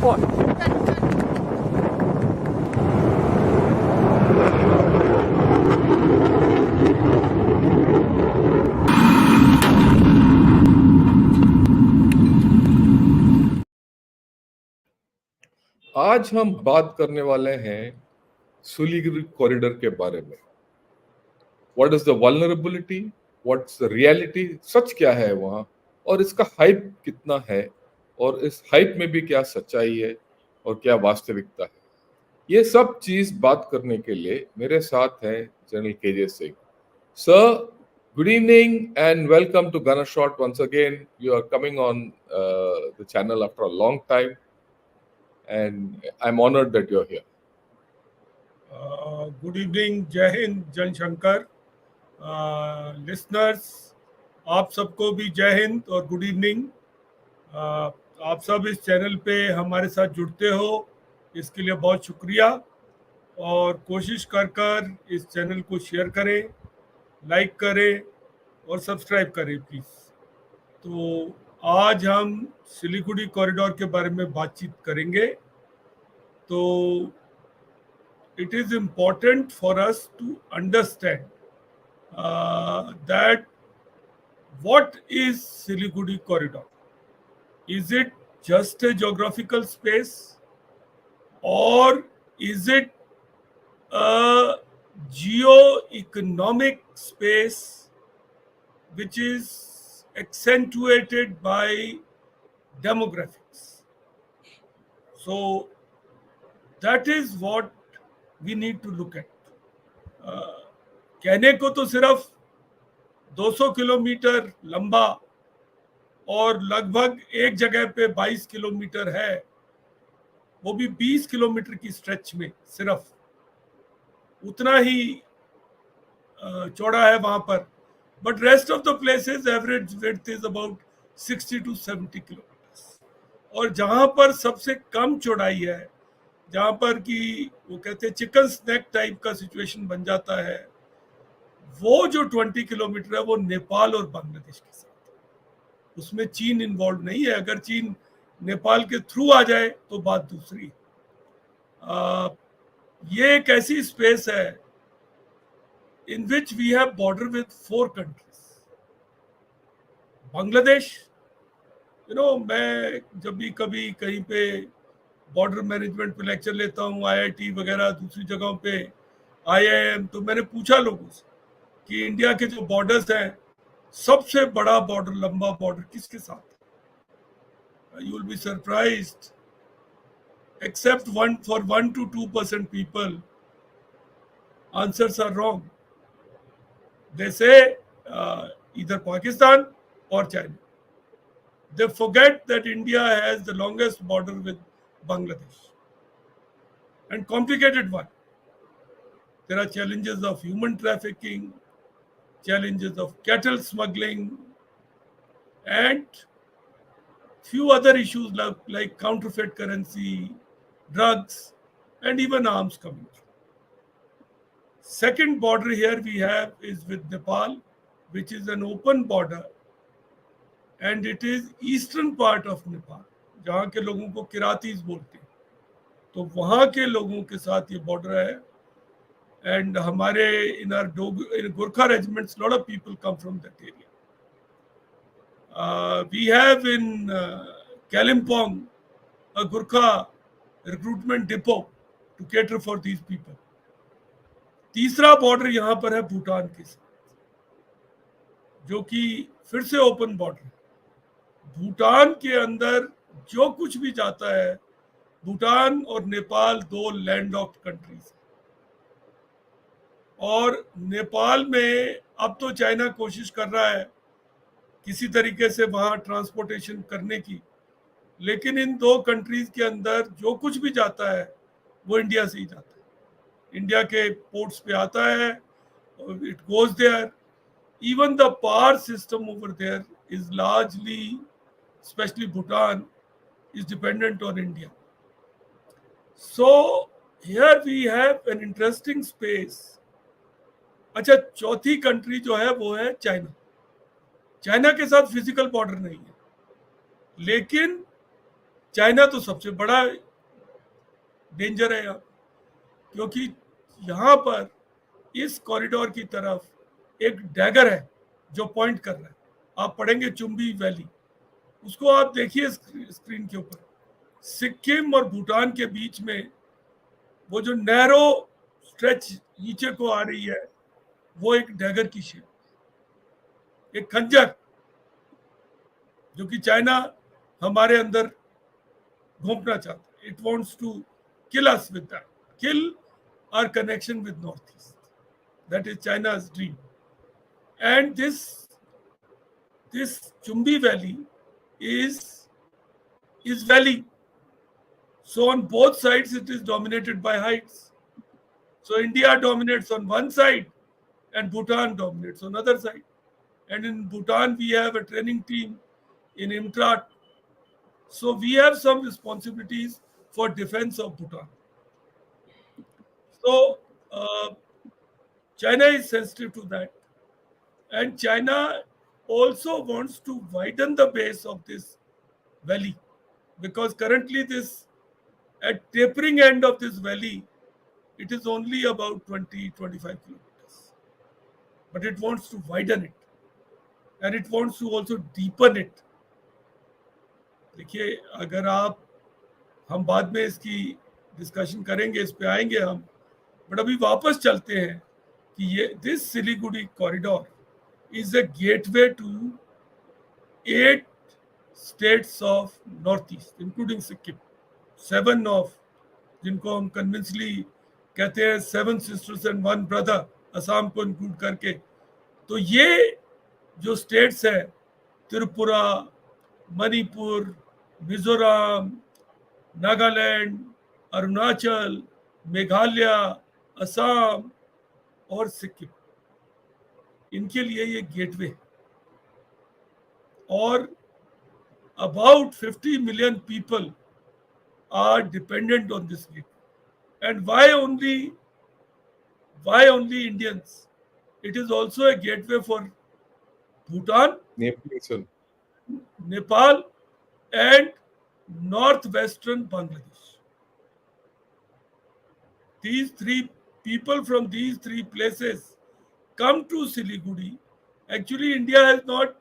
आज हम बात करने वाले हैं सिलीगुड़ी कॉरिडोर के बारे में। What is the vulnerability, what's the reality, सच क्या है वहाँ, और इसका हाइप कितना है, और इस हाइप में भी क्या सच्चाई है और क्या वास्तविकता है। ये सब चीज बात करने के लिए मेरे साथ हैं general KJ Singh sir. Good evening and welcome to gun shot once again. You are coming on the channel after a long time and I'm honored that you're here. Good evening, जय हिंद, जन शंकर। लिसनर्स, आप सबको भी जय हिंद और good evening. आप सब इस चैनल पे हमारे साथ जुड़ते हो, इसके लिए बहुत शुक्रिया। और कोशिश कर इस चैनल को शेयर करें, लाइक करें और सब्सक्राइब करें प्लीज़। तो आज हम सिलीगुड़ी कॉरिडोर के बारे में बातचीत करेंगे। तो it is important for us to understand that what is Siliguri corridor. Is it just a geographical space, or is it a geo-economic space which is accentuated by demographics? So that is what we need to look at. कहने को तो सिर्फ 200 kilometre लंबा और लगभग एक जगह पे 22 किलोमीटर है, वो भी 20 किलोमीटर की स्ट्रेच में सिर्फ उतना ही चौड़ा है वहां पर। But rest of the places average width is about 60 to 70 kilometre. और जहां पर सबसे कम चौड़ाई है, जहां पर कि वो कहते हैं चिकन स्नैक टाइप का सिचुएशन बन जाता है, वो जो 20 किलोमीटर है वो नेपाल और बांग्लादेश के साथ। उसमें चीन इन्वॉल्व नहीं है। अगर चीन नेपाल के थ्रू आ जाए तो बात दूसरी है। ये एक ऐसी स्पेस है in which we have border with 4 countries. Bangladesh, मैं जब भी कभी कहीं पे बॉर्डर मैनेजमेंट पे लेक्चर लेता हूँ, आईआईटी वगैरह दूसरी जगहों पे, आईआईएम, तो मैंने पूछा लोगों से कि इंडिया के जो बॉर्डर्स हैं, सबसे बड़ा बॉर्डर, लंबा बॉर्डर किसके साथ है? You will be surprised, except 1 to 2% people, answers are wrong. They say इधर पाकिस्तान और China. They forget that India has the longest border with Bangladesh, and complicated one. There are challenges of human trafficking, challenges of cattle smuggling, and few other issues like counterfeit currency, drugs, and even arms coming through. Second border here we have is with Nepal, which is an open border, and it is eastern part of Nepal, जहाँ के लोगों को किरातीज बोलते हैं। तो वहाँ के लोगों के साथ ये बॉर्डर है। एंड हमारे इन Gorkha regiments, lot of people come from that area. We have in Kalimpong a Gurkha recruitment depot to cater for these people. तीसरा बॉर्डर यहाँ पर है भूटान के साथ, जो कि फिर से ओपन बॉर्डर है। भूटान के अंदर जो कुछ भी जाता है, भूटान और नेपाल 2 लैंड लॉक्ड कंट्रीज हैं। और नेपाल में अब तो चाइना कोशिश कर रहा है किसी तरीके से वहां ट्रांसपोर्टेशन करने की, लेकिन इन 2 कंट्रीज के अंदर जो कुछ भी जाता है वो इंडिया से ही जाता है। इंडिया के पोर्ट्स पे आता है, it goes there. Even the power system over there is largely, especially Bhutan, is dependent on India. So here we have an interesting space. अच्छा, चौथी कंट्री जो है वो है चाइना। चाइना के साथ फिजिकल बॉर्डर नहीं है, लेकिन चाइना तो सबसे बड़ा डेंजर है यहाँ, क्योंकि यहाँ पर इस कॉरिडोर की तरफ एक डैगर है जो पॉइंट कर रहा है। आप पढ़ेंगे चुम्बी वैली, उसको आप देखिए स्क्रीन के ऊपर। सिक्किम और भूटान के बीच में वो जो नैरो स्ट्रेच नीचे को आ रही है, वो एक डैगर की शेप, एक खंजर, जो कि चाइना हमारे अंदर घोंपना चाहता है। It wants to kill us with that, kill our connection with North East. That is China's dream. And this Chumbi Valley is valley. So on both sides it is dominated by heights. So India dominates on one side and Bhutan dominates on other side. And in Bhutan we have a training team in Imtrat. So we have some responsibilities for defense of Bhutan. So China is sensitive to that. And China also wants to widen the base of this valley, because currently this, at tapering end of this valley, it is only about 20-25 kilometers, but it wants to widen it and it wants to also deepen it. देखिए, अगर आप, हम बाद में इसकी discussion करेंगे, इस पे आएंगे हम, बट अभी वापस चलते हैं कि ये this Siliguri corridor is a gateway to 8 states of Northeast, including Sikkim. 7 of, जिनको हम कन्विंसली कहते हैं 7 sisters and 1 brother, असम को इंक्लूड करके. तो ये जो स्टेट्स है, त्रिपुरा, मणिपुर, मिजोरम, नागालैंड, अरुणाचल, मेघालय, असम और सिक्किम, इनके लिए ये गेटवे है. और about 50 million people are dependent on this gateway. And why only Indians? It is also a gateway for Bhutan, Nepal, and northwestern Bangladesh. These three people from these three places come to Siliguri. Actually, India has not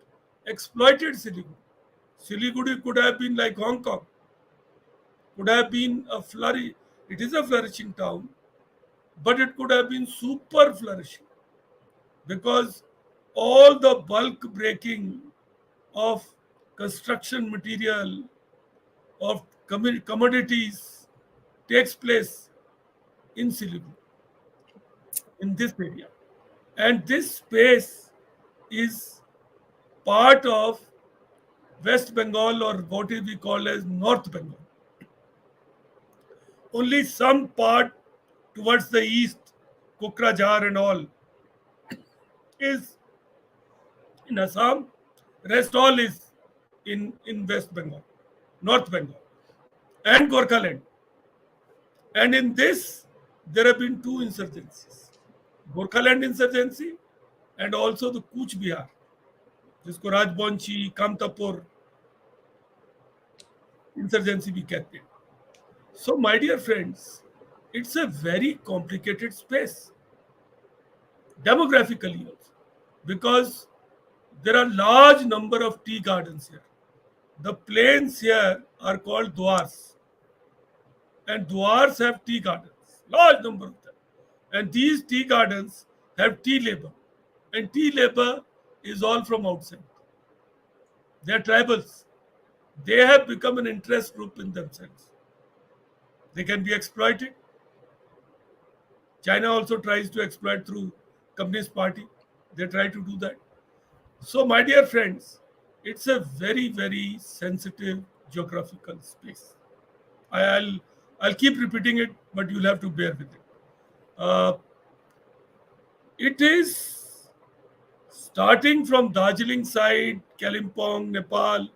exploited Siliguri. Siliguri could have been like Hong Kong, could have been it is a flourishing town, but it could have been super flourishing, because all the bulk breaking of construction material, of commodities takes place in Siliguri, in this area. And this space is part of West Bengal, or what is we call as North Bengal. Only some part towards the east, Kokrajhar and all, is in Assam. Rest all is in West Bengal, North Bengal, and Gorkhaland. And in this, there have been 2 insurgencies: Gorkhaland insurgency and also the Kuch Bihar, जिसको Rajbanshi, Kamtapur insurgency भी कहते हैं. So, my dear friends, it's a very complicated space, demographically also, because there are large number of tea gardens here. The plains here are called dwars, and dwars have tea gardens, large number of them. And these tea gardens have tea labor, and tea labor is all from outside. They are tribals. They have become an interest group in themselves. They can be exploited. China also tries to exploit through Communist Party. They try to do that. So, my dear friends, it's a very, very sensitive geographical space. I'll keep repeating it, but you'll have to bear with it. It is starting from Darjeeling side, Kalimpong, Nepal.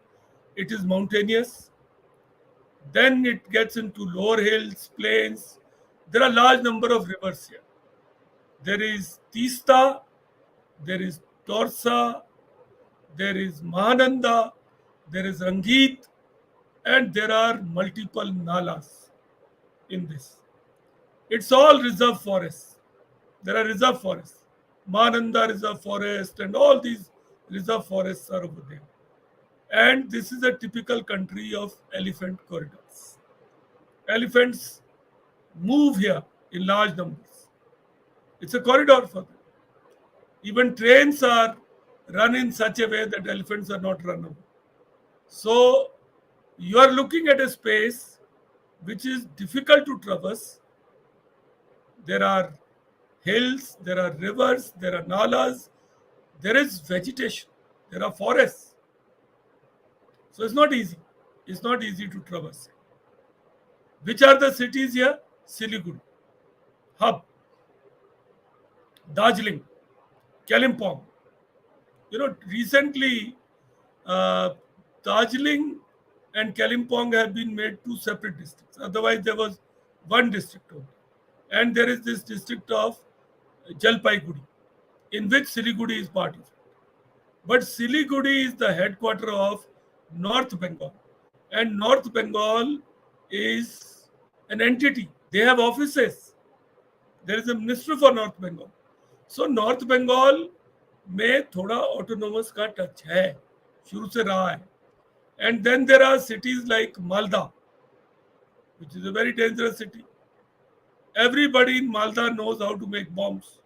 It is mountainous. Then it gets into lower hills, plains. There are large number of rivers here. There is Tista, there is Torsa, there is Mahananda, there is Rangeet, and there are multiple nalas in this. It's all reserve forests. There are reserve forests. Mananda Reserve Forest and all these reserve forests are over there. And this is a typical country of elephant corridors. Elephants move here in large numbers. It's a corridor for them. Even trains are run in such a way that elephants are not run over. So you are looking at a space which is difficult to traverse. There are hills, there are rivers, there are nalas, there is vegetation, there are forests. So it's not easy. It's not easy to traverse. Which are the cities here? Siliguri, Hub, Darjeeling, Kalimpong. Recently, uh, Darjeeling and Kalimpong have been made two separate districts. Otherwise, there was one district only. And there is this district of Jalpaiguri, in which Siliguri is part of it. But Siliguri is the headquarter of North Bengal. And North Bengal is an entity. They have offices. There is a minister for North Bengal. So North Bengal में थोड़ा autonomous का touch है, शुरू से रहा है. And then there are cities like Malda, which is a very dangerous city. Everybody in Malda knows how to make bombs.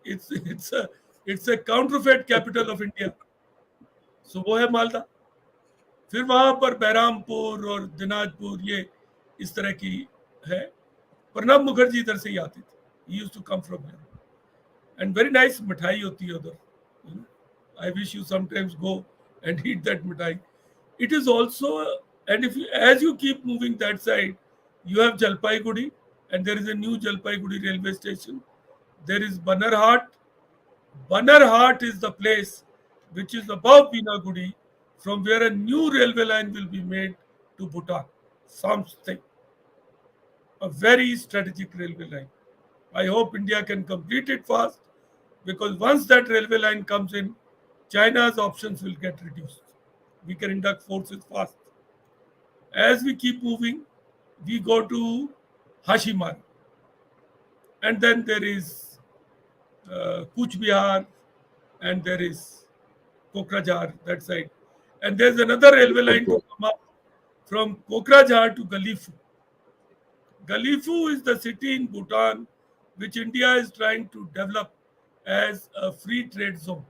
It's a counterfeit capital of India. So वो है मालदा. फिर वहां पर बहरामपुर और दिनाजपुर ये इस तरह की है. प्रणब मुखर्जी इधर से ही आती थी. He used to come from here. And very nice मिठाई होती है उधर. I wish you sometimes go and eat that mithai. It is also, and as you keep moving that side, you have Jalpaiguri, and there is a new Jalpaiguri railway station. There is Banarhat. Banarhat is the place which is above Binagudi, from where a new railway line will be made to Bhutan. Something. A very strategic railway line. I hope India can complete it fast, because once that railway line comes in, China's options will get reduced. We can induct forces fast. As we keep moving, we go to Hashimar. And then there is Kuch Bihar, and there is Kokrajhar, that side. And there's another railway line to come up from Kokrajhar to Galifu. Galifu is the city in Bhutan which India is trying to develop as a free trade zone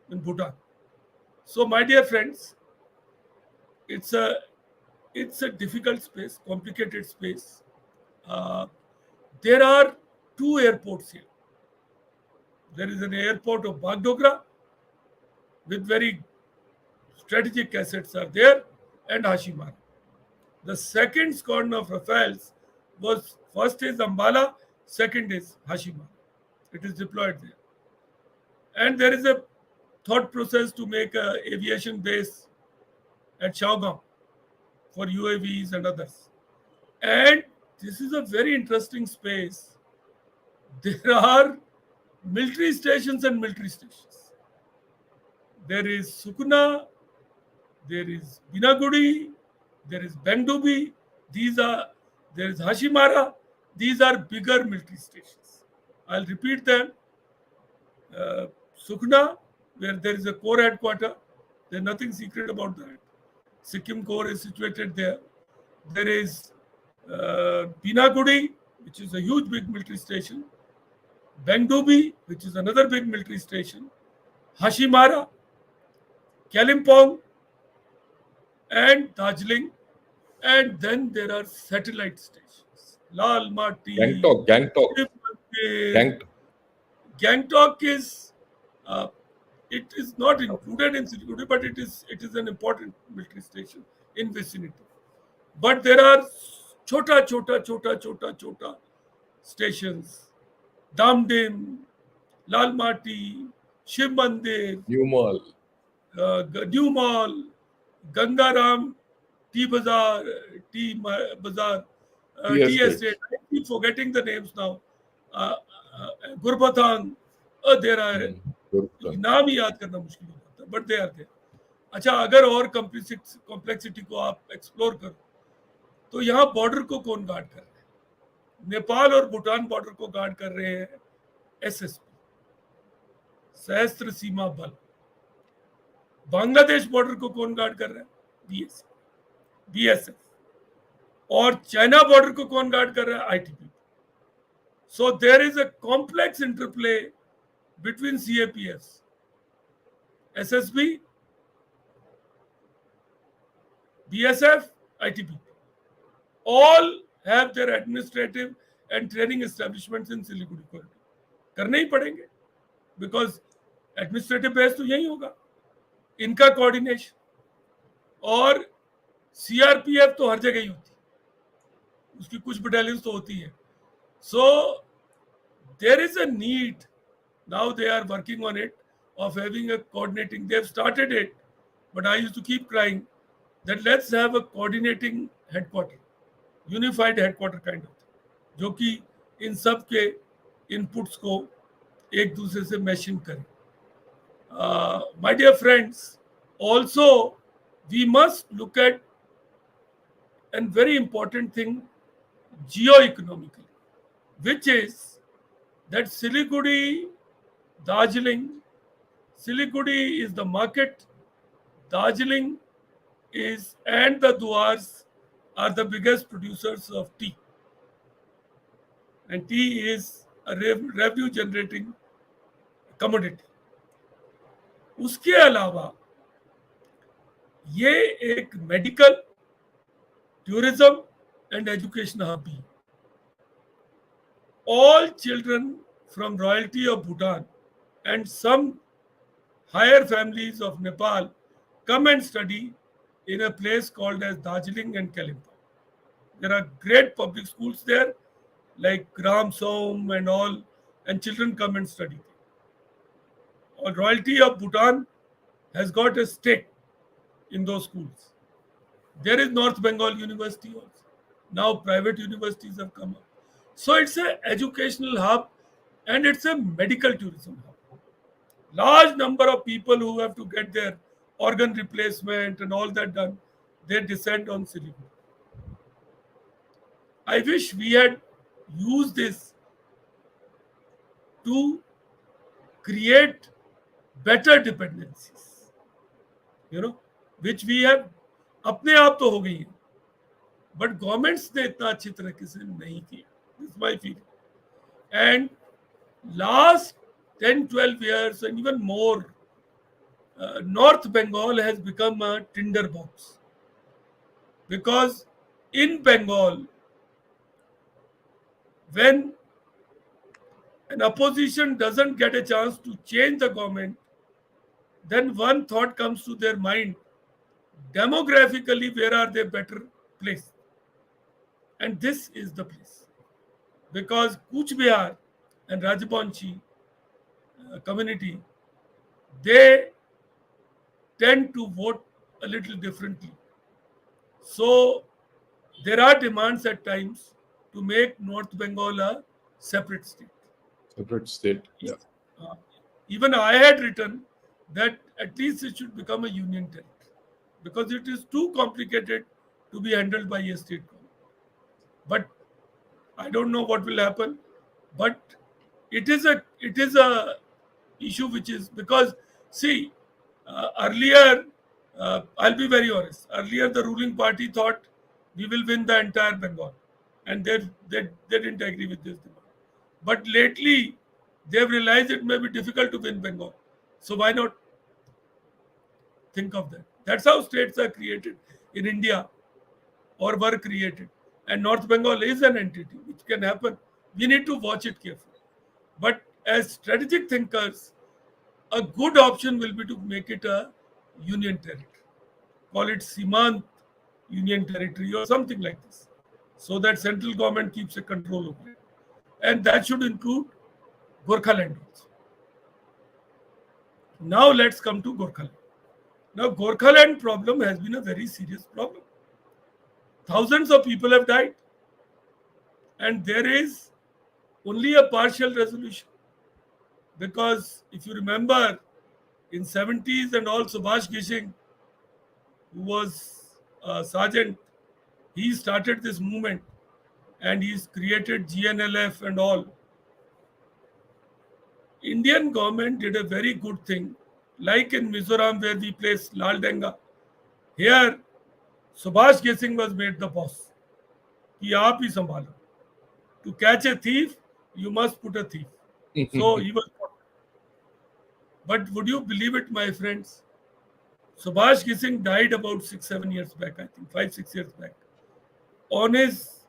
in Bhutan. So, my dear friends, it's a difficult space, complicated space. There are two airports here. There is an airport of Bagdogra with very strategic assets are there, and Hashimar. The second squadron of Rafales was, first is Ambala, second is Hashimar. It is deployed there. And there is a thought process to make an aviation base at Shawgam for UAVs and others. And this is a very interesting space. There are military stations and military stations. There is Sukuna, there is Binagudi, there is Bengdubi, there is Hashimara. These are bigger military stations. I'll repeat them. Sukna, where there is a corps headquarter. There's nothing secret about that. Sikkim Corps is situated there. There is Binagudi, which is a huge big military station. Bengdubi, which is another big military station. Hashimara, Kalimpong, and Darjeeling. And then there are satellite stations. Lal Mati. Gangtok is, it is not included in Siliguri, but it is an important military station in vicinity. But there are chota stations. Damdim, Lal Mati, Shiv Mandir, New Mall, Gangaram, Tea Bazaar, Tea Estate. I keep forgetting the names now. Gurbatang. There are. नाम ही याद करना मुश्किल हो जाता है, but they are there. अच्छा, अगर और कॉम्प्लेक्सिटी को आप एक्सप्लोर करो तो यहाँ बॉर्डर को कौन गार्ड कर रहे हैं? नेपाल और भूटान बॉर्डर को गार्ड कर रहे हैं एसएसपी, सशस्त्र सीमा बल। बांग्लादेश बॉर्डर को कौन गार्ड कर रहा है? बीएसएफ। और चाइना बॉर्डर को कौन गार्ड कर रहा है? ITB. So there is a complex interplay between CAPF, SSB, BSF, ITB. All have their administrative and training establishments in Siliguri corridor. करने ही पड़ेंगे, बिकॉज एडमिनिस्ट्रेटिव बेस तो यही होगा, इनका कोऑर्डिनेशन। और सीआरपीएफ तो हर जगह ही होती है, उसकी कुछ बटालियंस तो होती है। So there is a need, now they are working on it, of having a coordinating. They've started it, but I used to keep crying that let's have a coordinating headquarter, unified headquarter kind of thing, जो कि इन सब के inputs को एक दूसरे से mashing करे। My dear friends, also we must look at a very important thing geo-economically, which is that Siliguri, Darjeeling, Siliguri is the market, Darjeeling is and the Duars are the biggest producers of tea, and tea is a revenue generating commodity. उसके अलावा ये एक medical, tourism and education hub भी। All children from royalty of Bhutan and some higher families of Nepal come and study in a place called as Darjeeling and Kalimpong. There are great public schools there, like Gram Som and all, and children come and study. Or royalty of Bhutan has got a stake in those schools. There is North Bengal University also. Now private universities have come up. So it's an educational hub and it's a medical tourism hub. Large number of people who have to get their organ replacement and all that done, they descend on Siliguri. I wish we had used this to create better dependencies, which we have अपने आप तो हो गई है, but governments ने इतना अच्छी तरीके से नहीं किया. This is my feeling. And last 10-12 years and even more, North Bengal has become a tinderbox, because in Bengal, when an opposition doesn't get a chance to change the government, then one thought comes to their mind: demographically, where are they better placed? And this is the place, because Kuch Bihar and Rajbanshi community, they tend to vote a little differently. So there are demands at times to make North Bengal a separate state. Separate state, yeah. Even I had written that at least it should become a union territory, because it is too complicated to be handled by a state government. But I don't know what will happen. But it is a issue which is, because see, earlier, I'll be very honest. Earlier, the ruling party thought we will win the entire Bengal, and they didn't agree with this demand. But lately, they've realized it may be difficult to win Bengal. So why not think of that? That's how states are created in India, or were created. And North Bengal is an entity which can happen. We need to watch it carefully. But as strategic thinkers, a good option will be to make it a union territory. Call it Simant Union Territory or something like this, so that central government keeps a control over it. And that should include Gorkhaland also. Now let's come to Gorkhaland. Now Gorkhaland problem has been a very serious problem. Thousands of people have died, and there is only a partial resolution. Because if you remember, in 70s and all, Subhash Gishing who was a sergeant, he started this movement and he's created GNLF and all. Indian government did a very good thing, like in Mizoram where we placed Lal Denga. Here, Subhash Gesing was made the boss. कि आप ही संभालो. To catch a thief, you must put a thief. So he was. But would you believe it, my friends? Subhash Gesing died about 6-7 years back, I think, 5-6 years back. On his,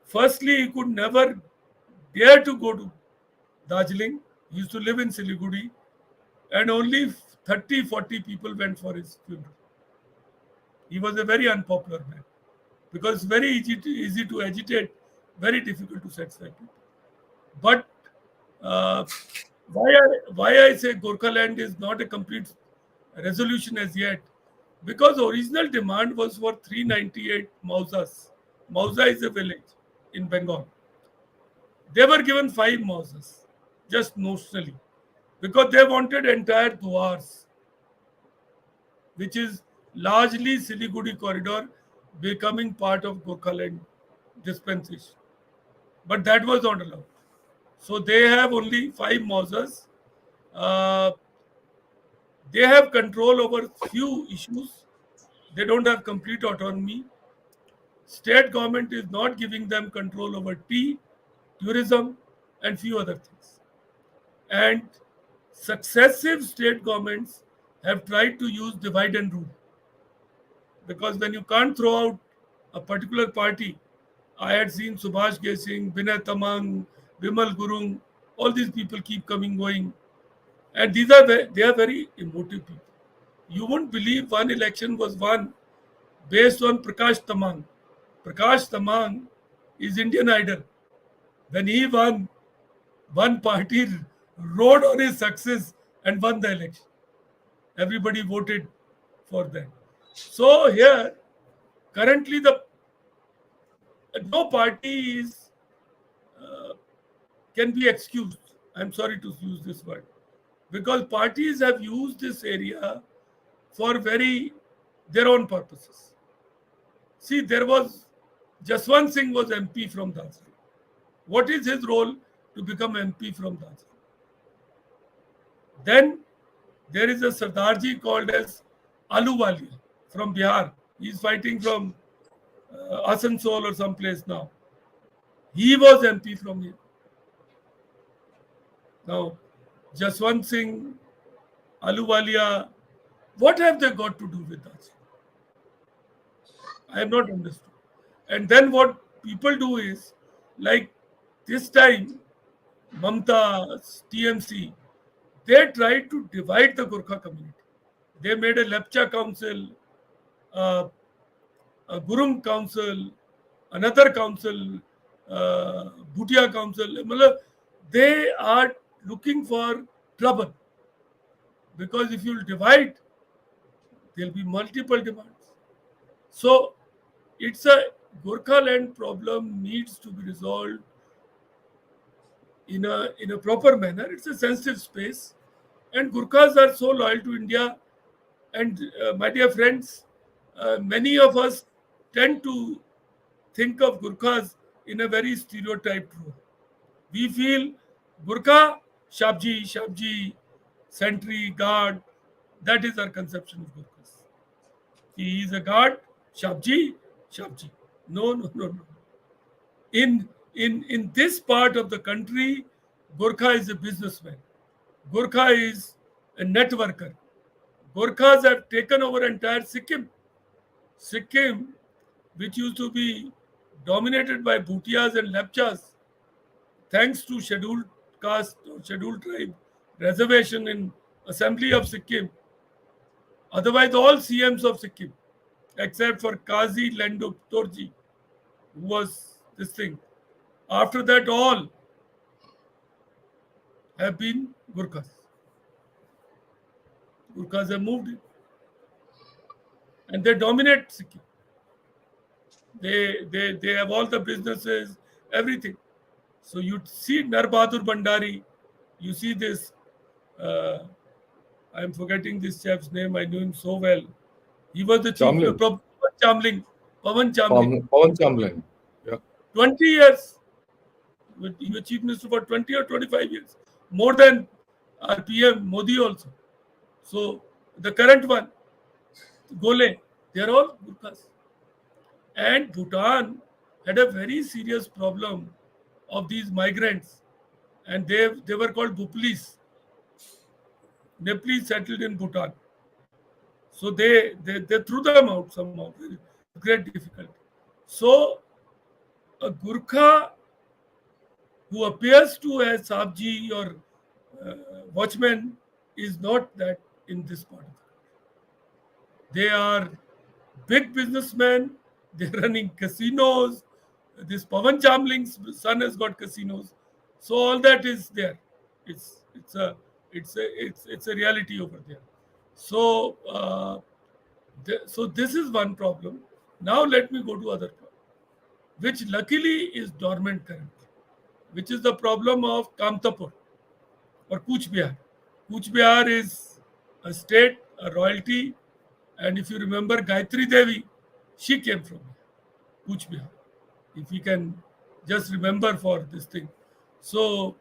firstly, he could never dare to go to Darjeeling. He used to live in Siliguri, and only 30-40 people went for his funeral. He was a very unpopular man because it's very easy to agitate, very difficult to satisfy people. But uh, why I say Gorkhaland is not a complete resolution as yet, because original demand was for 398 Mausas. Mausa is a village in Bengal. They were given 5 Mausas, just notionally, because they wanted entire Duars, which is largely Siliguri corridor, becoming part of Gorkhaland dispensation. But that was not allowed. So they have only 5 Mausas. Uh, they have control over few issues. They don't have complete autonomy. State government is not giving them control over tea, tourism, and few other things. And successive state governments have tried to use divide and rule. Because when you can't throw out a particular party, I had seen Subhash Gesing, Binay Tamang, Bimal Gurung, all these people keep coming, going. And they are very emotive people. You won't believe one election was won based on Prakash Tamang. Prakash Tamang is Indian Idol. When he won, one party rode on his success and won the election. Everybody voted for that. So here, currently, the no party is can be excused. I'm sorry to use this word, because parties have used this area for their own purposes. See, there was Jaswant Singh was MP from Darjeeling. What is his role to become MP from Darjeeling? Then there is a Sardarji called as Aluwalia from Bihar. He is fighting from Asansol or someplace now. He was MP from here. Now, Jaswant Singh, Aluwalia, what have they got to do with us? I have not understood. And then what people do is, like this time, Mamta, TMC, they tried to divide the Gurkha community. They made a Lepcha council, a Gurung council, another council, Bhutia council. They are looking for trouble, because if you divide, there will be multiple demands. So it's a Gurkha land problem needs to be resolved in a proper manner. It's a sensitive space, and Gurkhas are so loyal to India. And my dear friends, many of us tend to think of Gurkhas in a very stereotyped role. We feel Gurkha, Shabji, sentry, guard. That is our conception of Gurkhas. He is a guard, Shabji. No. In this part of the country, Gurkha is a businessman. Gurkha is a networker. Gurkhas have taken over entire Sikkim. Sikkim, which used to be dominated by Bhutias and Lepchas, thanks to scheduled caste or scheduled tribe reservation in Assembly of Sikkim. Otherwise, all CMs of Sikkim, except for Kazi Lendup Torji, who was this thing. After that, all have been Gurkhas. Gurkhas have moved in, and they dominate Sikkim. They have all the businesses, everything. So you see Nar Bahadur Bhandari, you see this. I'm forgetting this chap's name. I knew him so well. He was the chief, Chamlin. Pawan Chamling. Pawan Chamlin. Yeah. 20 years. He was chief minister for 20 or 25 years. More than our PM Modi also. So the current one, Gole, they are all Gurkhas. And Bhutan had a very serious problem of these migrants. And they were called Bhuplis. Nepalese settled in Bhutan. So they threw them out somehow with great difficulty. So a Gurkha who appears to as Sabji or watchman is not that in this part of the country. They are big businessmen. They're running casinos. This Pavan Chamling's son has got casinos. So all that is there. It's a reality over there. So so this is one problem. Now let me go to other problem, which luckily is dormant currently, which is the problem of Kamtapur or Kuch Bihar. Kuch Bihar is a state, a royalty, and if you remember Gayatri Devi, she came from Kuch Bihar. If we can just remember for this thing. So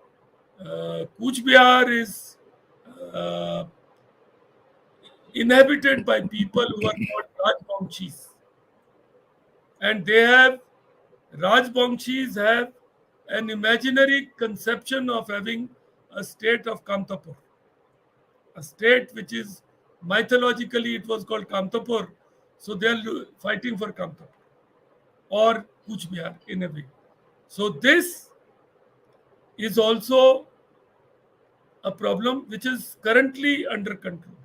Kuch Bihar is uh, inhabited by people who are called Rajbangshis. And Rajbangshis have an imaginary conception of having a state of Kamtapur, a state which is mythologically it was called Kamtapur. So they are fighting for Kamtapur or Kuch Bihar in a way. So this is also a problem which is currently under control.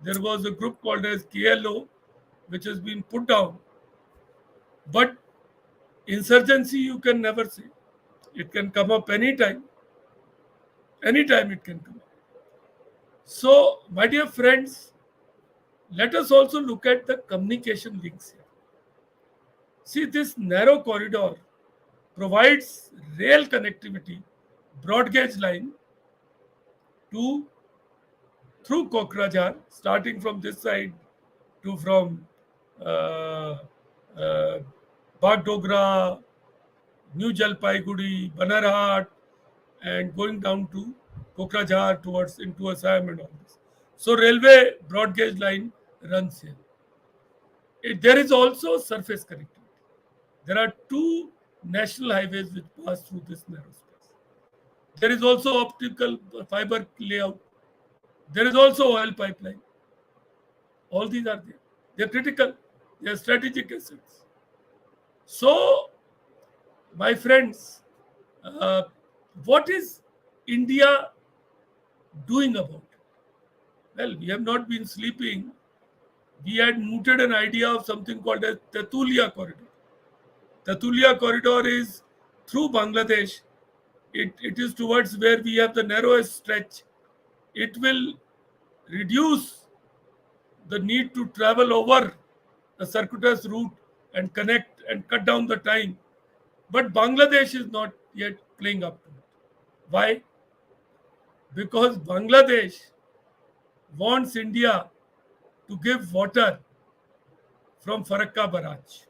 There was a group called as KLO which has been put down. But insurgency you can never say. It can come up anytime. Anytime it can come up. So, my dear friends, let us also look at the communication links here. See, this narrow corridor provides rail connectivity, broad gauge line to through Kokrajhar, starting from this side to from uh, uh, Bagdogra, New Jalpaiguri, Banarhat, and going down to Kokrajhar towards into Assam and all this. So railway broad gauge line runs here. There is also surface connectivity. There are two national highways which pass through this narrow space. There is also optical fiber layout. There is also oil pipeline. All these are there. They are critical. They are strategic assets. So, my friends, uh, what is India doing about it? Well, we have not been sleeping. We had mooted an idea of something called a Tetulia corridor. Tetulia corridor is through Bangladesh. It is towards where we have the narrowest stretch. It will reduce the need to travel over the circuitous route and connect and cut down the time. But Bangladesh is not yet playing up to it. Why? Because Bangladesh wants India to give water from Farakka Barrage.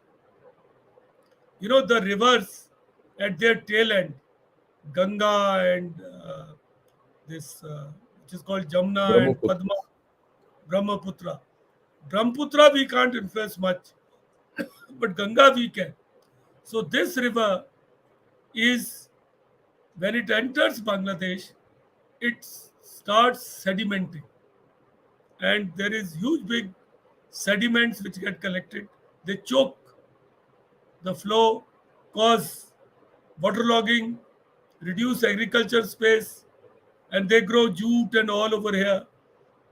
You know, the rivers at their tail end, Ganga and this, which is called Jamna and Brahmaputra. Padma, Brahmaputra. Brahmaputra we can't influence much, but Ganga we can. So this river is, when it enters Bangladesh, it starts sedimenting. And there is huge big sediments which get collected. They choke the flow, cause waterlogging, reduce agriculture space, and they grow jute and all over here.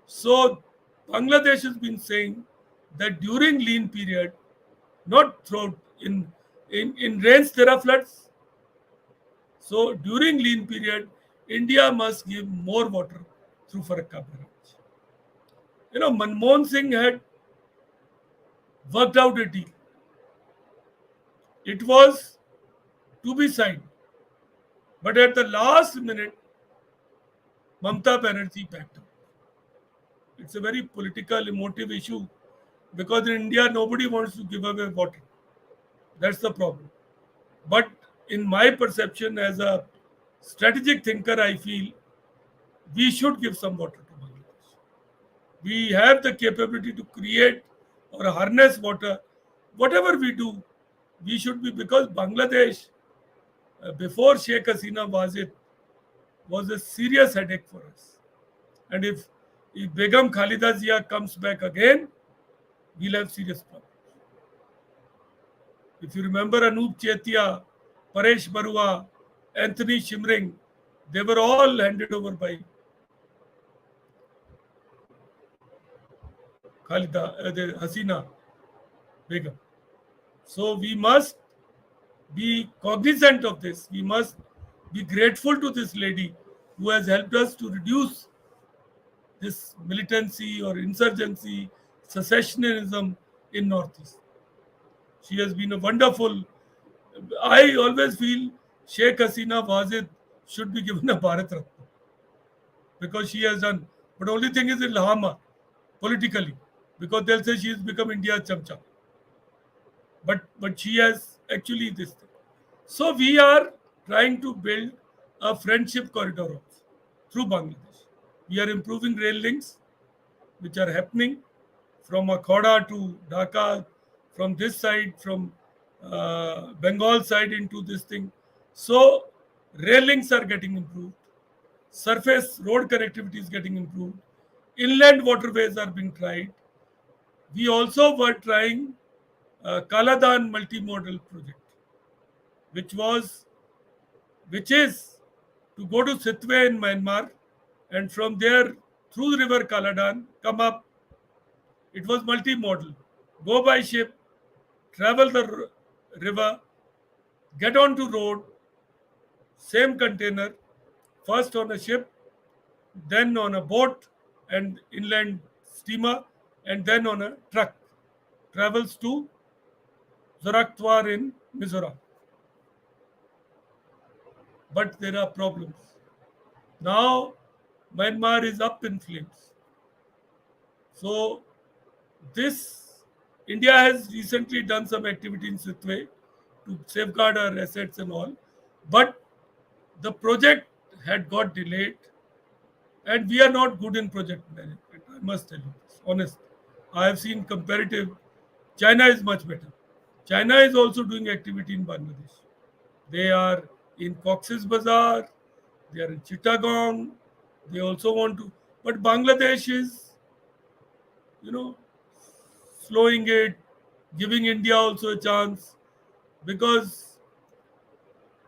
So Bangladesh has been saying that during lean period, not throughout in rains there are floods. So during lean period, India must give more water through Farakka Barrage. You know, Manmohan Singh had worked out a deal. It was to be signed. But at the last minute, Mamata Banerjee backed out. It's a very political, emotive issue. because in India nobody wants to give away water. That's the problem. But in my perception, as a strategic thinker, I feel we should give some water to Bangladesh. We have the capability to create or harness water. Whatever we do, we should be, because Bangladesh, before Sheikh Hasina was a serious headache for us. And if Begum Khalida Zia comes back again, we'll have serious problems. If you remember Anup Chetia, Paresh Barua, Anthony Shimring, they were all handed over by Hasina Begum. So we must be cognizant of this. We must be grateful to this lady who has helped us to reduce this militancy or insurgency, secessionism in Northeast. She has been a wonderful. I always feel Sheikh Hasina Wajid should be given a Bharat Ratna because she has done. But only thing is Ilhama politically, because they'll say she has become India's chamcha. But she has actually this thing. So we are trying to build a friendship corridor also through Bangladesh. We are improving rail links, which are happening from Akhoda to Dhaka, from this side, from Bengal side into this thing. So rail links are getting improved. Surface road connectivity is getting improved. Inland waterways are being tried. We also were trying Kaladan multimodal project, which is to go to Sitwe in Myanmar, and from there through the river Kaladan come up. It was multimodal. Go by ship, travel the river, get onto road, same container, first on a ship, then on a boat and inland steamer, and then on a truck. Travels to Zoraktwar in Mizoram. But there are problems. Now Myanmar is up in flames. So this India has recently done some activity in Sitwe to safeguard our assets and all, but the project had got delayed, and we are not good in project management. I must tell you this, honest. I have seen comparative. China is much better. China is also doing activity in Bangladesh. They are in Cox's Bazar, they are in Chittagong, they also want to, but Bangladesh is, you know, slowing it, giving India also a chance, because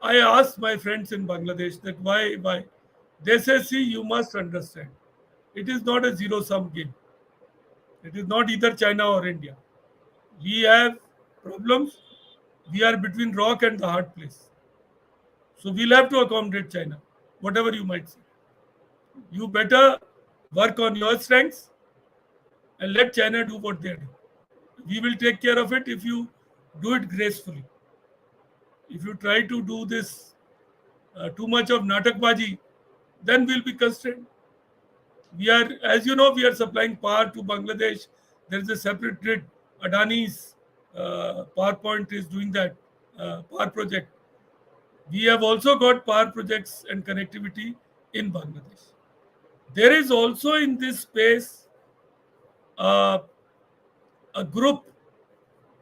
I asked my friends in Bangladesh that why. They say, see, you must understand, it is not a zero sum game. It is not either China or India. We have problems. We are between rock and the hard place. So we'll have to accommodate China, whatever you might say. You better work on your strengths and let China do what they do. We will take care of it if you do it gracefully. If you try to do this too much of natakbaji, then we'll be constrained. We are, as you know, we are supplying power to Bangladesh. There is a separate grid. Adani's power point is doing that power project. We have also got power projects and connectivity in Bangladesh. There is also in this space uh, a group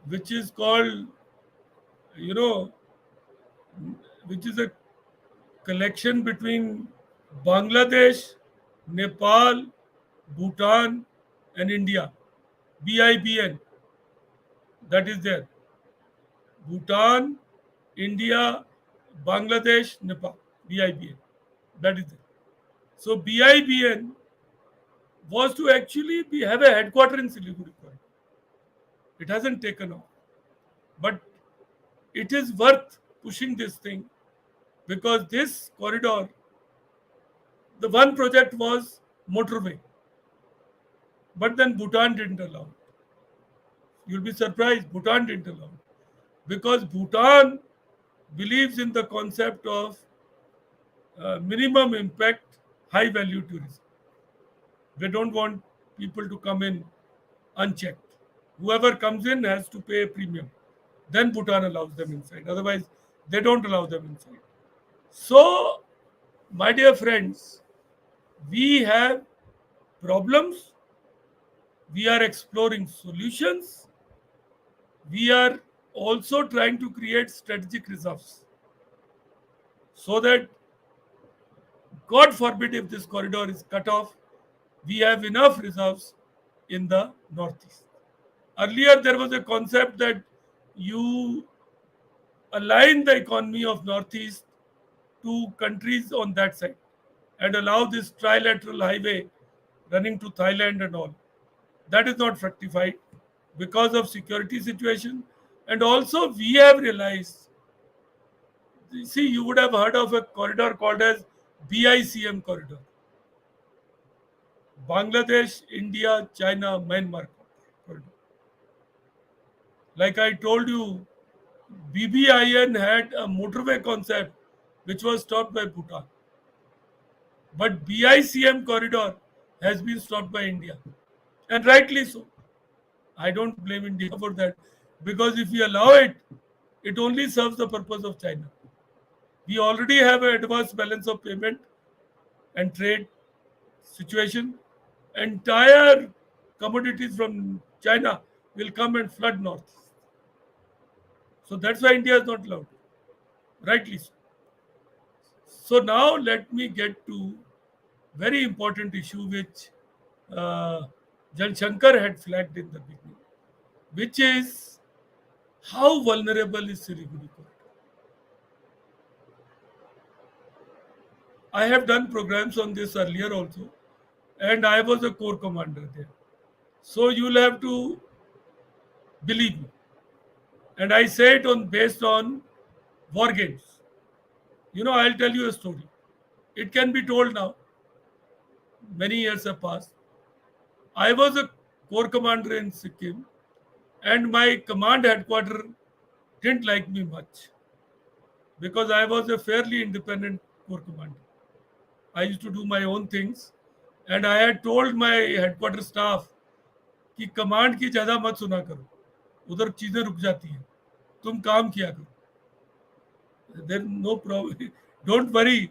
which is called, you know, which is a collection between Bangladesh, Nepal, Bhutan, and India. BIBN, that is there. Bhutan, India, Bangladesh, Nepal. BIBN, that is there. So BIBN was to actually have a headquarter in Siliguri. It hasn't taken off, but it is worth pushing this thing, because this corridor, the one project was motorway, but then Bhutan didn't allow it. You'll be surprised, Bhutan didn't allow it, because Bhutan believes in the concept of minimum impact, high value tourism. They don't want people to come in unchecked. Whoever comes in has to pay a premium. Then Bhutan allows them inside. Otherwise, they don't allow them inside. So, my dear friends, we have problems. We are exploring solutions. We are also trying to create strategic reserves so that, God forbid, if this corridor is cut off, we have enough reserves in the northeast. Earlier, there was a concept that you align the economy of northeast to countries on that side and allow this trilateral highway running to Thailand and all. That is not fructified because of security situation. And also we have realized, you see, you would have heard of a corridor called as BICM corridor. Bangladesh, India, China, Myanmar corridor. Like I told you, BBIN had a motorway concept which was stopped by Bhutan. But BICM corridor has been stopped by India. And rightly so. I don't blame India for that. Because if we allow it, it only serves the purpose of China. We already have an advanced balance of payment and trade situation. Entire commodities from China will come and flood north. So that's why India is not allowed. Rightly so. So now let me get to very important issue which uh, Jan Shankar had flagged in the beginning, which is how vulnerable is Siliguri corridor. I have done programs on this earlier also, and I was a corps commander there. So you'll have to believe me. And I say it on based on war games. I'll tell you a story. It can be told now. Many years have passed. I was a corps commander in Sikkim, and my command headquarters didn't like me much because I was a fairly independent corps commander. I used to do my own things, and I had told my headquarters staff कि command की ज़्यादा मत सुना करो, उधर चीज़ें रुक जाती हैं, तुम काम किया करो. There no problem, don't worry.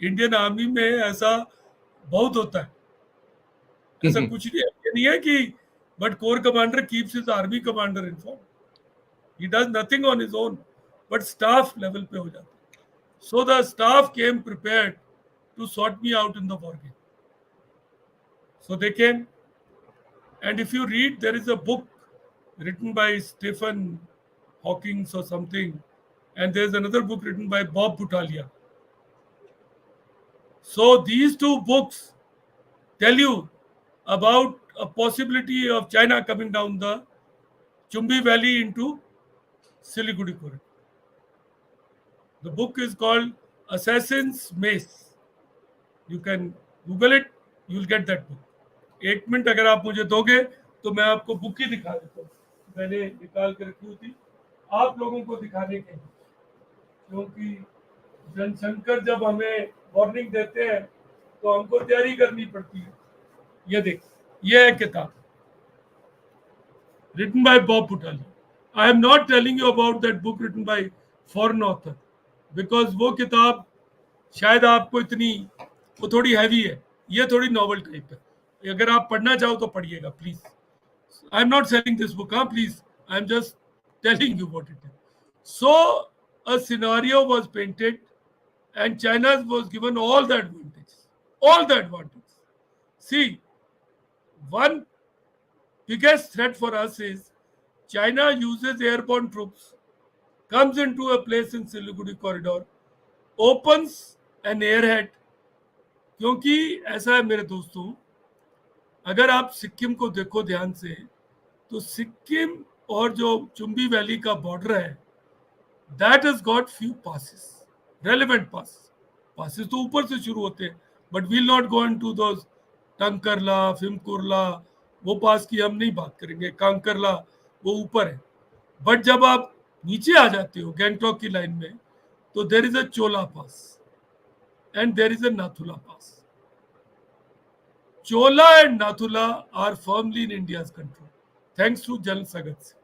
Indian Army में ऐसा बहुत होता है. ऐसा कुछ नहीं है, ये नहीं है कि but core commander keeps his army commander inform. He does nothing on his own, but staff level पे हो जाता है. So the staff came prepared to sort me out in the war game. So they came, and if you read, there is a book written by Stephen Hawking or something, and there's another book written by Bob Butalia. So these two books tell you about a possibility of China coming down the Chumbi Valley into Siliguri corridor. The book is called Assassin's Mace. You can Google it, you'll get that book. 1 minute अगर आप मुझे दोगे तो मैं आपको book ही दिखा देता हूँ. मैंने निकाल कर रखी थी आप लोगों को दिखाने के लिए, क्योंकि जनशंकर जब हमें वार्निंग देते हैं तो हमको तैयारी करनी पड़ती है. ये देख, ये है किताब written by Bob Butalia. I am not telling you about that book written by foreign author because वो किताब शायद आपको इतनी, वो थोड़ी हैवी है, ये थोड़ी नॉवल टाइप है. अगर आप पढ़ना चाहो तो पढ़िएगा please. I am not selling this book, हाँ please, I am just telling you what it is. So a scenario was painted and China was given all the advantages. All the advantages. See, one biggest threat for us is China uses airborne troops, comes into a place in Siliguri corridor, opens an airhead. क्योंकि ऐसा है मेरे दोस्तों, अगर आप सिक्किम को देखो ध्यान से, तो सिक्किम और जो चुंबी वैली का बॉर्डर है, that has got few passes, relevant passes तो ऊपर से शुरू होते हैं, but we'll not go into those Tankarla, Phimkurla, वो पास की हम नहीं बात करेंगे. कांकरला वो ऊपर है, बट जब आप नीचे आ जाते हो गैंगटॉक की लाइन में, तो there is a Chola pass and there is a Nathula pass. Chola and Nathula are firmly in India's control. thanks to General Sagat Singh.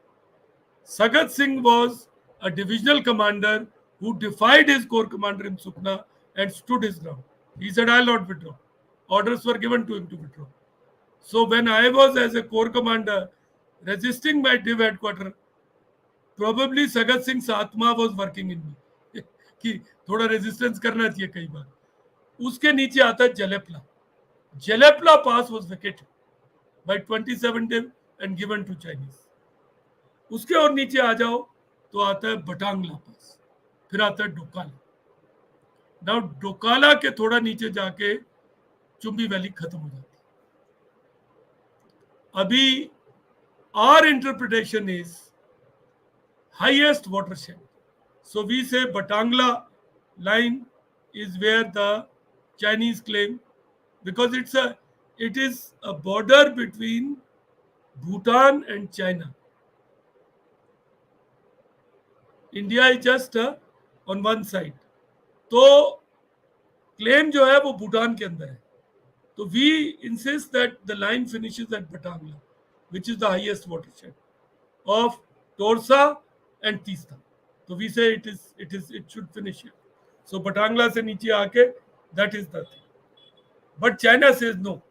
Sagat Singh was a divisional commander who defied his corps commander in Sukna and stood his ground. He said, I'll not withdraw. Orders were given to him to withdraw. So when I was as a corps commander resisting my div headquarter, probably Sagat Singh's Atma was working in me. कि थोड़ा resistance करना चाहिए कई बार. उसके नीचे आता है Jelep La. Jelepla pass was vacated by 27 Div and given to Chinese. उसके और नीचे आ जाओ तो आता है बटांगला पास, फिर आता है डोकाला. नाउ डोकाला के थोड़ा नीचे जाके चुम्बी वैली खत्म हो जाती. अभी our interpretation is highest watershed. So we say Batangla line is where the Chinese claim, because it is a border between Bhutan and China. India is just on one side. तो claim जो है वो भूटान के अंदर है. तो we insist that the line finishes at Batangla, which is the highest watershed of Torsa and Tista. So we say it should finish here. So Batangla से नीचे आके, that is the thing. But China says no.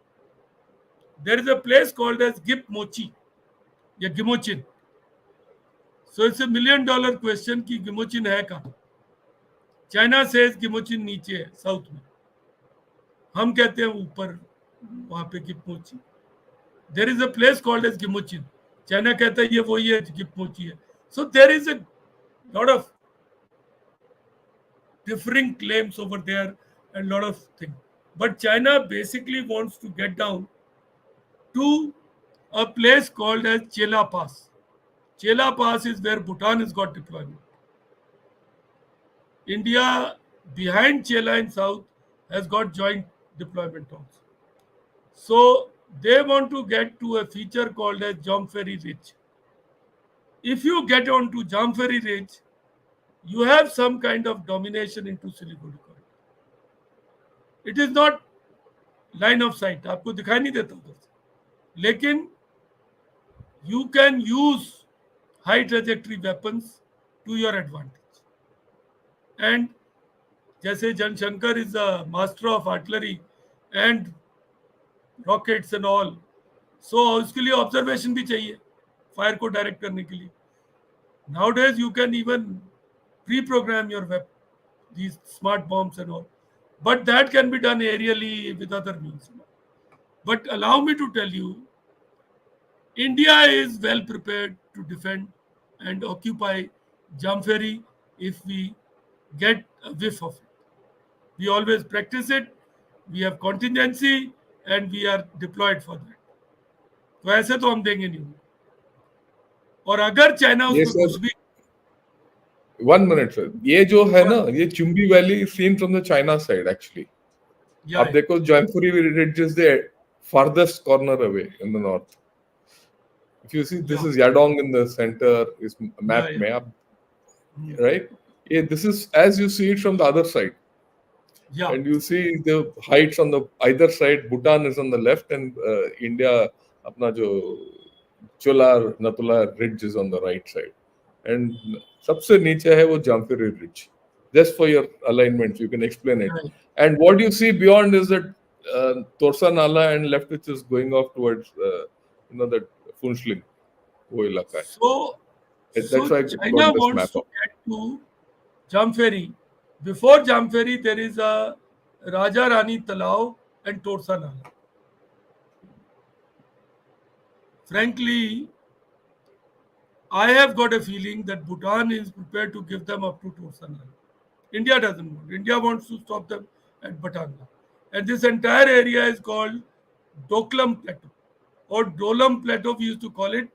There is a place called as Gipmochi, या Gimochin. So it's $1 million question कि Gimochin है कहाँ? China says Gimochin नीचे है, south में. हम कहते हैं ऊपर वहां पे Gipmochi. There is a place called as Gimochin. China कहता है ये वही है Gipmochi है. So there is a lot of differing claims over there and lot of things. But China basically wants to get down to a place called as Chela Pass. Chela Pass is where Bhutan has got deployment. India, behind Chela in south, has got joint deployment also. So they want to get to a feature called as Jamferi Ridge. If you get onto Jamferi Ridge, you have some kind of domination into Siliguri corridor. It is not line of sight, आपको दिखाई नहीं देता उधर से, लेकिन you can use high trajectory weapons to your advantage. And जैसे जनशंकर is a master of artillery and rockets and all, so उसके लिए observation भी चाहिए fire को direct करने के लिए. Nowadays you can even pre-program your weapon, these smart bombs and all, but that can be done aerially with other means. But allow me to tell you, India is well prepared to defend and occupy Jamferi if we get a whiff of it. We always practice it, we have contingency and we are deployed for that. तो ऐसे तो हम देंगे नहीं. और अगर China उसमें कुछ भी, 1 minute sir, ये जो है ना, ये Chumbi valley seen from the China side actually. आप देखो Jamferi Ridge is the farthest corner away in the north. If you see, this is Yadong in the center, is map में आप, right? Yeah, this is as you see it from the other side. Yeah. And you see the heights on the either side. Bhutan is on the left and India, अपना जो Chola Natula Ridge is on the right side. And सबसे नीचे है वो Jamferi Ridge. Just for your alignment, you can explain it. Right. And what you see beyond is that Torsa Nala and left, which is going off towards that Funchling, वो इलाका है. So why China wants to get to Jamferi. Before Jamferi, there is a Raja Rani Talao and Torsa Nala. Frankly, I have got a feeling that Bhutan is prepared to give them up to Torsa Nala. India doesn't want. India wants to stop them at Batangla. And this entire area is called Doklam Plateau or Dolam Plateau, we used to call it.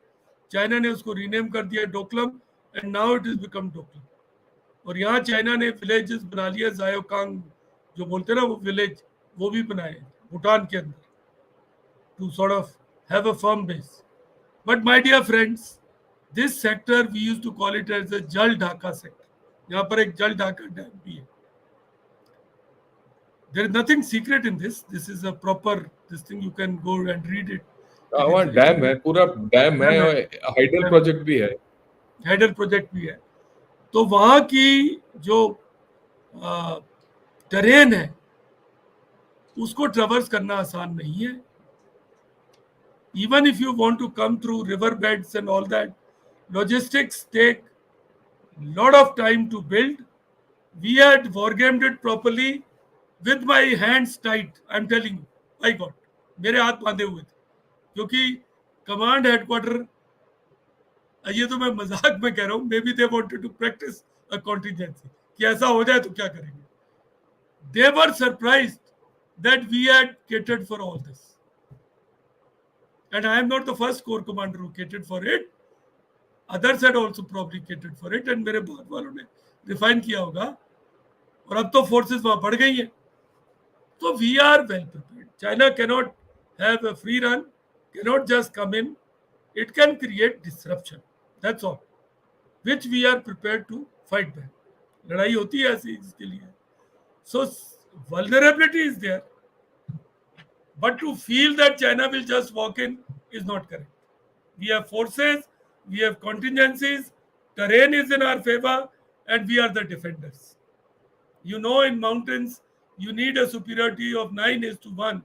China ने उसको rename कर दिया Doklam and now it has become Doklam. और यहाँ China ने villages बना लिया, जायोकांग जो बोलते हैं ना वो village, वो भी बनाए भूटान के अंदर to sort of have a firm base. But my dear friends, this sector we used to call it as the Jal Dhaka sector. यहाँ पर एक जल ढाका डैम भी है. There is nothing secret in this. This is a proper this thing. You can go and read it. वहाँ dam है, पूरा dam है, डैम है, हाइडल प्रोजेक्ट भी है। हेडर प्रोजेक्ट भी है। तो वहाँ की जो टेरेन है उसको ट्रेवर्स करना आसान नहीं है। Even if you want to come through river beds and all that, logistics take lot of time to build. We had wargamed it properly with my hands tight. I'm telling you, by God, मेरे हाथ बांधे हुए थे, क्योंकि command headquarter, ये तो मैं मजाक में कह रहा हूँ, maybe they wanted to practise a contingency कि ऐसा हो जाए तो क्या करेंगे. They were surprised that we had catered for all this. And I am not the first corps commander who catered for it. Others had also probably catered for it, and मेरे बाद वालों ने रिफाइन किया होगा, और अब तो forces वहां बढ़ गई हैं. So we are well prepared. China cannot have a free run, cannot just come in. It can create disruption. That's all, which we are prepared to fight back. लड़ाई होती है ऐसी इसके लिए. So vulnerability is there, but to feel that China will just walk in is not correct. We have forces, we have contingencies, terrain is in our favor, and we are the defenders. You know, in mountains, you need a superiority of 9:1,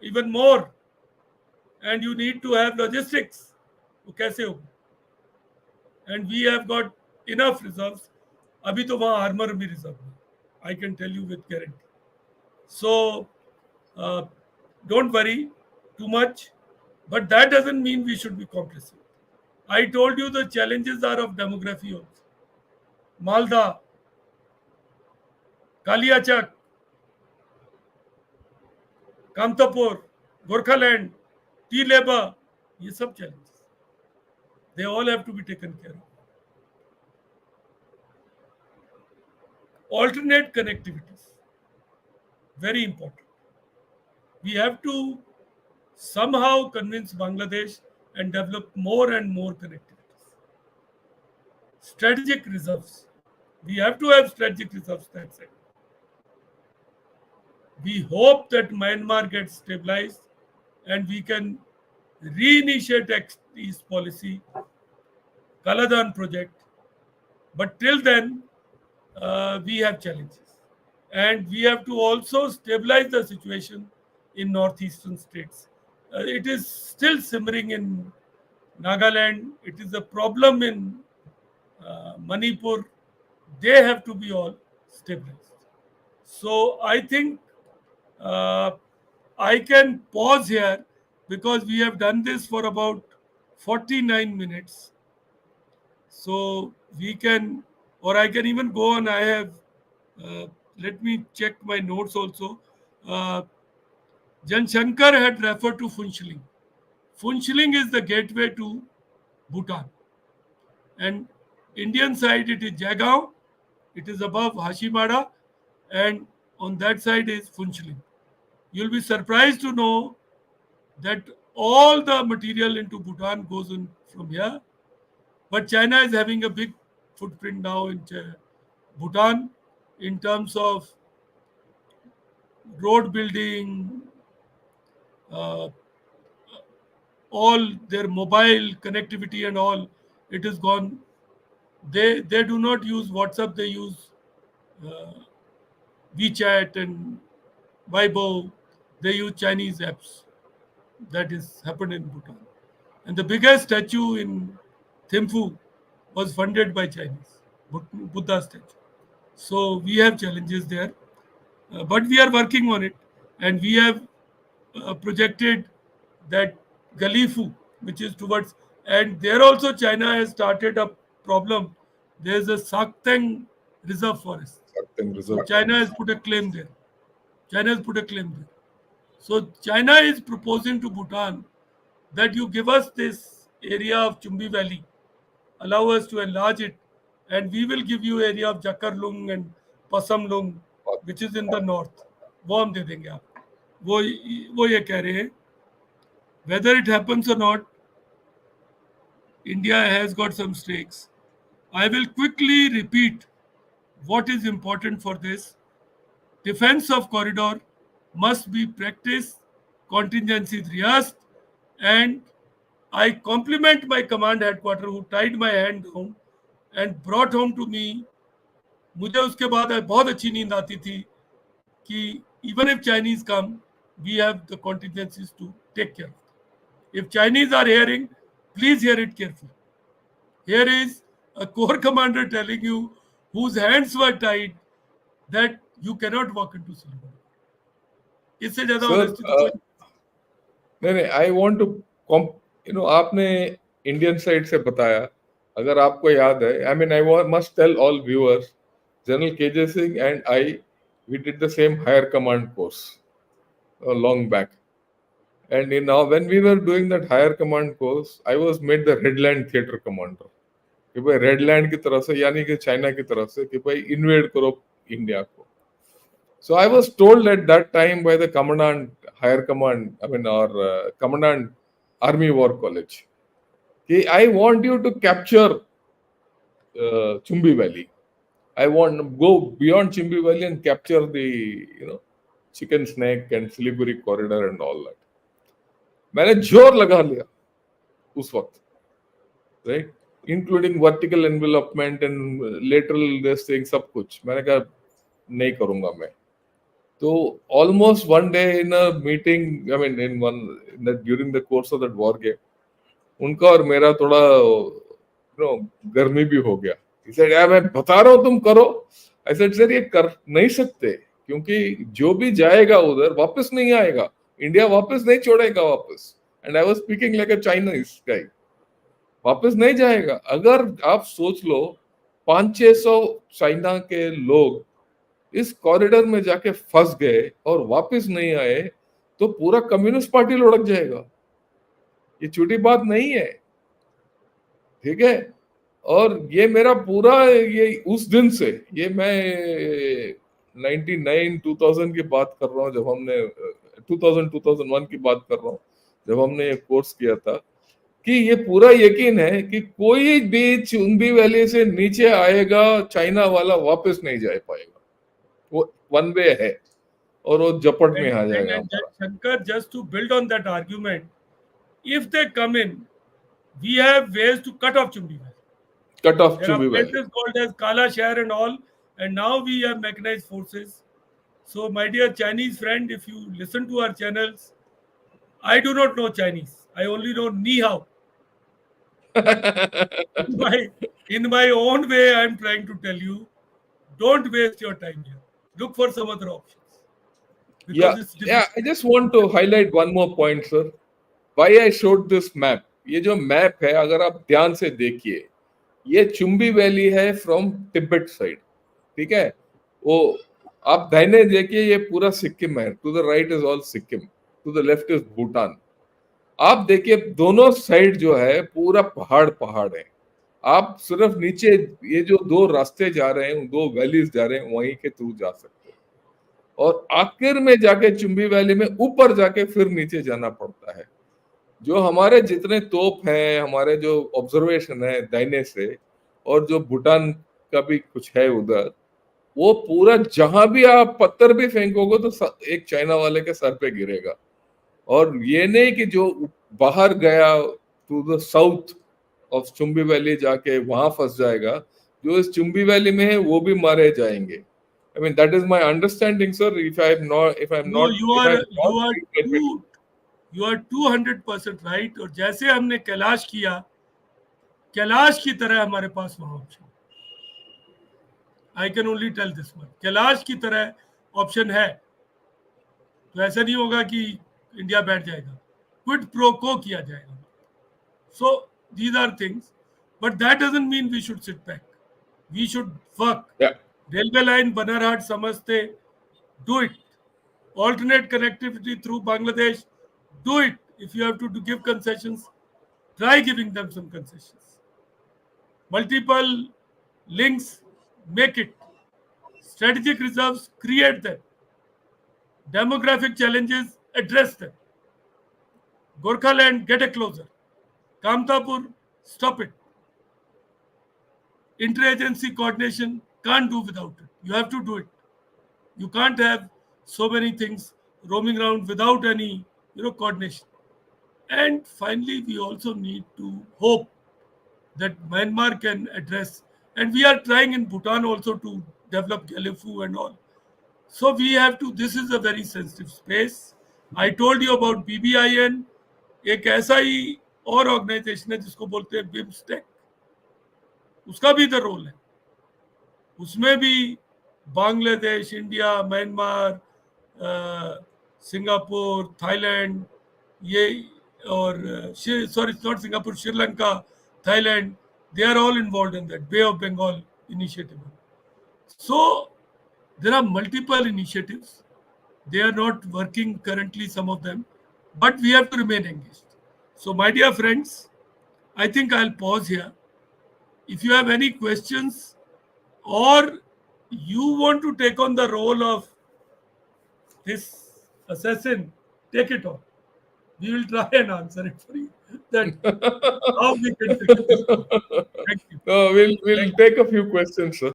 even more, and you need to have logistics. वो कैसे होगा? And we have got enough reserves. अभी तो वहाँ armour भी reserve है. I can tell you with guarantee. So, don't worry too much, but that doesn't mean we should be complacent. I told you the challenges are of demography also. Malda, Kaliachak, Kamtapur, Gorkhaland, tea labor, ये सब challenges. They all have to be taken care of. Alternate connectivities, very important. We have to somehow convince Bangladesh and develop more and more connectivities. Strategic reserves. We have to have strategic reserves, that side. We hope that Myanmar gets stabilized and we can reinitiate East policy, Kaladan project. But till then, we have challenges. And we have to also stabilize the situation in northeastern states. It is still simmering in Nagaland. It is a problem in Manipur. They have to be all stabilized. So I think uh, I can pause here because we have done this for about 49 minutes. So we can, or I can even go on. I have, let me check my notes also. Uh, Jan Shankar had referred to Funchling. Funchling is the gateway to Bhutan. And Indian side it is Jagaon, it is above Hashimada, and on that side is Funchling. You'll be surprised to know that all the material into Bhutan goes in from here. But China is having a big footprint now in Bhutan in terms of road building, uh, all their mobile connectivity and all. It is gone. They do not use WhatsApp. They use uh, WeChat and Weibo. They use Chinese apps. That is happened in Bhutan. And the biggest statue in Thimphu was funded by Chinese, Buddha statue. So we have challenges there, but we are working on it, and we have projected that Galifu, which is towards, and there also China has started a problem. There's a Sakteng reserve forest. Sakteng So Reserve China has Forest. put a claim there. China has put a claim there. So China is proposing to Bhutan that you give us this area of Chumbi Valley, allow us to enlarge it, and we will give you area of Jakarlung and Pasamlung, which is in the north. वो हम दे देंगे आपको. वो ये कह रहे हैं. Whether it happens or not, India has got some stakes. I will quickly repeat what is important for this. Defense of corridor must be practiced, contingencies rehearsed, and I compliment my command headquarter who tied my hand down and brought home to me. मुझे उसके बाद बहुत अच्छी नींद आती थी कि even if Chinese come, we have the contingencies to take care of them. If Chinese are hearing, please hear it carefully. Here is a corps commander telling you whose hands were tied that you cannot walk into Siliguri. इससे ज्यादा sir honesty तो कोई नहीं नहीं, I want to आपने Indian side से बताया, अगर आपको याद है, I mean I must tell all viewers, general KJ Singh and I, we did the same higher command course long back. And now when we were doing that higher command course, I was made the Red Land theater commander. कि भाई red land की तरफ से, यानी कि China की तरफ से, कि भाई इन्वेड करो इंडिया को. So I was told at that time by the commandant, higher command, I mean, or commandant Army War College, कि I want you to capture Chumbi Valley. I want to go beyond Chumbi Valley and capture the chicken snake and Siliguri corridor and all that. मैंने जोर लगा लिया उस वक्त, right? Including vertical envelopment and lateral this thing, सब कुछ मैंने कहा नहीं करूंगा मैं. तो almost one day in a meeting, I mean during the course of that war game, उनका और मेरा थोड़ा गर्मी भी हो गया. He said, यार मैं बता रहा हूँ तुम करो. I said, सर ये कर नहीं सकते, क्योंकि जो भी जाएगा उधर वापस नहीं आएगा, इंडिया वापस नहीं छोड़ेगा वापस. And I was speaking like a Chinese guy. वापस नहीं जाएगा. अगर आप सोच लो 500-600 चाइना के लोग इस कॉरिडोर में जाके फंस गए और वापस नहीं आए तो पूरा कम्युनिस्ट पार्टी लुढ़क जाएगा. ये छोटी बात नहीं है, ठीक है. और ये मेरा पूरा ये उस दिन से, ये मैं 99-2000 की बात कर रहा हूँ, जब हमने 2000-2001 की बात कर रहा हूँ, जब हमने ये कोर्स किया था, कि ये पूरा यकीन है कि कोई भी चुंबी वैली से नीचे आएगा चाइना वाला वापस नहीं जा पाएगा. वो वन वे है और वो जपट में आ जाएगा. Shankar, just to build on that argument, if they come in, we have ways to cut off Chumbi Valley. Cut off there Chumbi are Valley. places called as Kala Shahar and all, and now we have mechanized forces. So my dear Chinese friend, if you listen to our channels, I do not know Chinese. I only know Ni Hao. in my own way, I am trying to tell you, don't waste your time here. Look for some other options. Yeah, I just want to highlight one more point, sir. Why I showed this map. ये जो map है, अगर आप ध्यान से देखिए, ये Chumbi valley है फ्रॉम तिब्बत साइड, ठीक है. वो आप दाहिने देखिए, ये पूरा सिक्किम है. To the right is all Sikkim, to the left is Bhutan. आप देखिए दोनों साइड जो है पूरा पहाड़ पहाड़ है. आप सिर्फ नीचे ये जो दो रास्ते जा रहे हैं, दो वैलीज जा रहे हैं, वहीं के थ्रू जा सकते हैं. और आखिर में जाके चुंबी वैली में ऊपर जाके फिर नीचे जाना पड़ता है. जो हमारे जितने तोप हैं, हमारे जो ऑब्जर्वेशन है दाहिने से, और जो भूटान का भी कुछ है उधर, वो पूरा जहां भी आप पत्थर भी फेंकोगे तो एक चाइना वाले के सर पे गिरेगा. और ये नहीं कि जो बाहर गया to the south of Chumbi valley जाके वहां फंस जाएगा, जो इस चुंबी वैली में है वो भी मारे जाएंगे. I mean that is my understanding, sir. If you are 200% right. और जैसे हमने कैलाश किया, कैलाश की तरह हमारे पास वहां option, I can only tell this much, Kailash की तरह ऑप्शन है. तो ऐसा नहीं होगा कि इंडिया बैठ जाएगा, क्विड प्रो को किया जाएगा. So these are things, but that doesn't mean we should sit back. We should work. Yeah. Railway line Banarhat Samaste, do it. Alternate connectivity through Bangladesh, do it. If you have to give concessions, try giving them some concessions. Multiple links, make it. Strategic reserves, create them. Demographic challenges, address them. Gorkhaland, get a closer. Kamtapur, stop it. Interagency coordination, can't do without it. You have to do it. You can't have so many things roaming around without any, coordination. And finally, we also need to hope that Myanmar can address, and we are trying in Bhutan also to develop Galefu and all. So we have to, this is a very sensitive space. I told you about BBIN, एक ऐसा ही और organisation है जिसको बोलते हैं BIMSTEC, उसका भी इधर रोल है, उसमें भी Bangladesh, India, Myanmar, Singapore, Thailand, ये और sorry not Singapore, Sri Lanka, Thailand, they are all involved in that Bay of Bengal initiative. So there are multiple initiatives. They are not working currently, some of them, but we have to remain engaged. So my dear friends, I think I'll pause here. If you have any questions or you want to take on the role of this assassin, take it on. We will try and answer it for you. That how we can fix this. Thank you. No, we'll take a few questions, sir.